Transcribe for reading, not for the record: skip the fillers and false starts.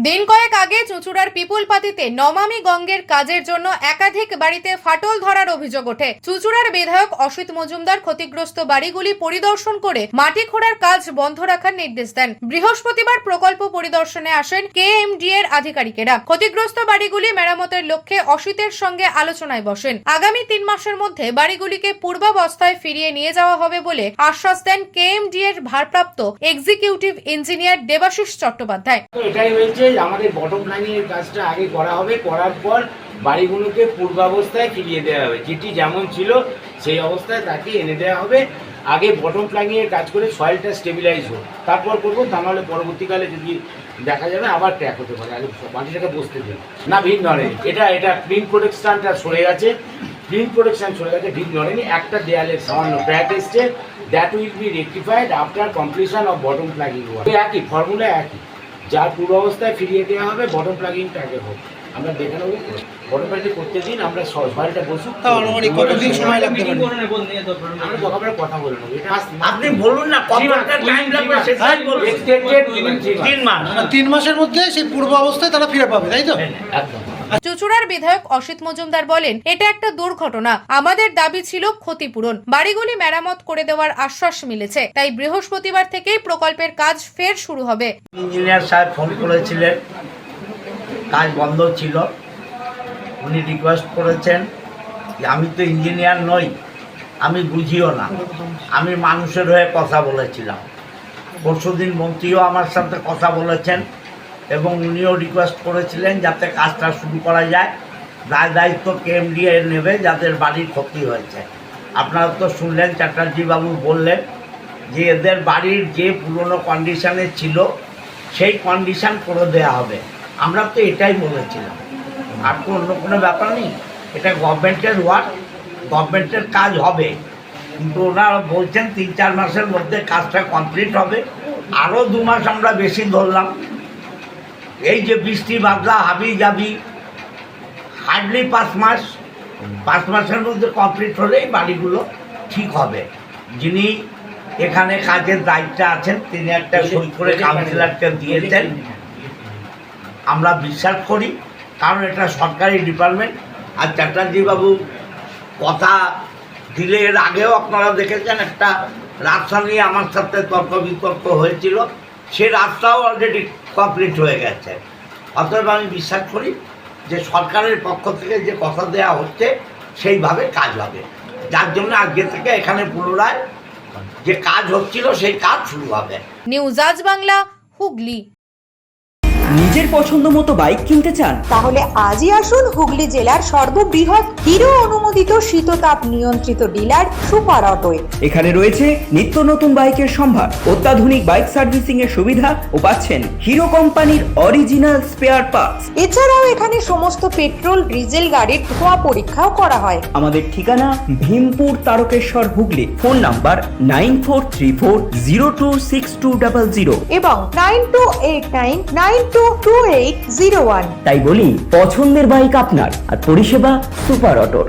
দিন কয়েক আগে চুঁচুড়ার পিপুলপাতিতে নমামি গঙ্গের কাজের জন্য একাধিক বাড়িতে ফাটল ধরার অভিযোগ ওঠে। চুঁচুড়ার বিধায়ক অসিত মজুমদার ক্ষতিগ্রস্ত বাড়িগুলি পরিদর্শন করে মাটি খোঁড়ার কাজ বন্ধ রাখার নির্দেশ দেন। বৃহস্পতিবার প্রকল্প পরিদর্শনে আসেন কেএমডি এর আধিকারিকেরা। ক্ষতিগ্রস্ত বাড়িগুলি মেরামতের লক্ষ্যে অসিতের সঙ্গে আলোচনায় বসেন। আগামী 3 মাসের মধ্যে বাড়িগুলিকে পূর্বাবস্থায় ফিরিয়ে নিয়ে যাওয়া হবে বলে আশ্বাস দেন কেএমডি এর ভারপ্রাপ্ত এক্সিকিউটিভ ইঞ্জিনিয়ার দেবাশিস চট্টোপাধ্যায়। আমাদের বটম লাইনের কাজটা আগে করা হবে, করার পর বাড়িগুলোকে পূর্বাবস্থায় ফিরিয়ে দেওয়া হবে। যেটি যেমন ছিল সেই অবস্থায় তাকে এনে দেওয়া হবে। আগে বটম প্ল্যানিংয়ের কাজ করে সয়েলটা স্টেবিলাইজ হোক, তারপর করবো। তা নাহলে পরবর্তীকালে যদি দেখা যাবে আবার ট্র্যাক হতে পারে। আগে মাটিটাকে বসতে দেন না, ভিড় নড়েনি। এটা ক্লিন প্রোটেকশনটা সরে গেছে, ক্লিন প্রোটেকশন সরে গেছে, ভিড় নড়েনি। একটা দেয়ালের সামান্য ক্র্যাক এসছে, that will be rectified after completion of bottom planning work. একই ফর্মুলা, একই, যার পূর্বাবস্থায় ফিরিয়ে দেওয়া হবে। বটম প্লাগিংটা আগে হোক, আমরা দেখে নেবো। বটম প্লাগিং করতে দিন, আমরা সয়েলটা বসুক। কতদিন সময় লাগবে? আমরা দরকার কথা বলে নেবো। আপনি বলুন না কত টাইম লাগবে সেটাই বলুন। এক্সটেন্ডেড 3 মাস। 3 মাসের মধ্যে সেই পূর্ব অবস্থায় তারা ফিরে পাবে, তাই তো? একদম। চুঁচুড়ার বিধায়ক অসিত মজুমদার বলেন, এটা একটা দুর্ঘটনা। আমাদের দাবি ছিল ক্ষতিপূরণ। বাড়িগুলি মেরামত করে দেওয়ার আশ্বাস মিলেছে, তাই বৃহস্পতিবার থেকেই প্রকল্পের কাজ ফের শুরু হবে। ইঞ্জিনিয়ার সাহেব ফোন করেছিলেন, কাজ বন্ধ ছিল। উনি রিকোয়েস্ট করেছেন যে আমি তো ইঞ্জিনিয়ার নই, আমি বুঝিও না, আমি মানুষের হয়ে কথা বলেছিলাম। পরশুদিন মন্ত্রীও আমার সাথে কথা বলেছেন এবং উনিও রিকোয়েস্ট করেছিলেন যাতে কাজটা শুরু করা যায়। দায়িত্ব কেএমডি নেবে যাদের বাড়ির ক্ষতি হয়েছে। আপনারা তো শুনলেন, চ্যাটার্জি বাবু বললেন যে এদের বাড়ির যে পুরনো কন্ডিশনে ছিল সেই কন্ডিশন করে দেওয়া হবে। আমরা তো এটাই বলেছিলাম, আর তো অন্য কোনো ব্যাপার নেই। এটা গভর্নমেন্টের ওয়ার্ক, গভর্নমেন্টের কাজ হবে। কিন্তু ওনারা বলছেন 3-4 মাসের মধ্যে কাজটা কমপ্লিট হবে। আরও 2 মাস আমরা বেশি ধরলাম। এই যে বৃষ্টি বাদলা হাবি যাবি, হার্ডলি 5 মাসের মধ্যে কমপ্লিট হলেই বাড়িগুলো ঠিক হবে। যিনি এখানে কাজের দায়িত্বে আছেন তিনি একটা সই করে কাউন্সিলরকে দিয়েছেন। আমরা বিশ্বাস করি, কারণ এটা সরকারি ডিপার্টমেন্ট। আর চ্যাটার্জি বাবু কথা দিলে, এর আগেও আপনারা দেখেছেন একটা রাস্তা নিয়ে আমার সাথে তর্ক বিতর্ক হয়েছিল, সে রাস্তাও অলরেডি কমপ্লিট হয়ে গেছে। অতএব আমি বিশ্বাস করি যে সরকারের পক্ষ থেকে যে কথা দেওয়া হচ্ছে সেইভাবে কাজ হবে, যার জন্য আজকে থেকে এখানে পুনরায় যে কাজ হচ্ছিল সেই কাজ শুরু হবে। নিউজ আজ বাংলা, হুগলি। নিজের পছন্দ মতো বাইক কিনতে চান? তাহলে আজই আসুন হুগলি জেলার সর্ববৃহৎ হিরো অনুমোদিত শীততাপ নিয়ন্ত্রিত ডিলার সুপার অটোয়। এখানে রয়েছে নিত্য নতুন বাইকের সম্ভার, অত্যাধুনিক বাইক সার্ভিসিং এর সুবিধা ও পাচ্ছেন হিরো কোম্পানির অরিজিনাল স্পেয়ার পার্টস। এছাড়াও এখানে সমস্ত পেট্রোল ডিজেল গাড়ির ধোঁয়া পরীক্ষাও করা হয়। আমাদের ঠিকানা ভীমপুর তারকেশ্বর, হুগলি। ফোন নাম্বার 9434026200 এবং 9289922801। তাই বলি, পছন্দের বাইক আপনার আর পরিষেবা সুপার অটোর।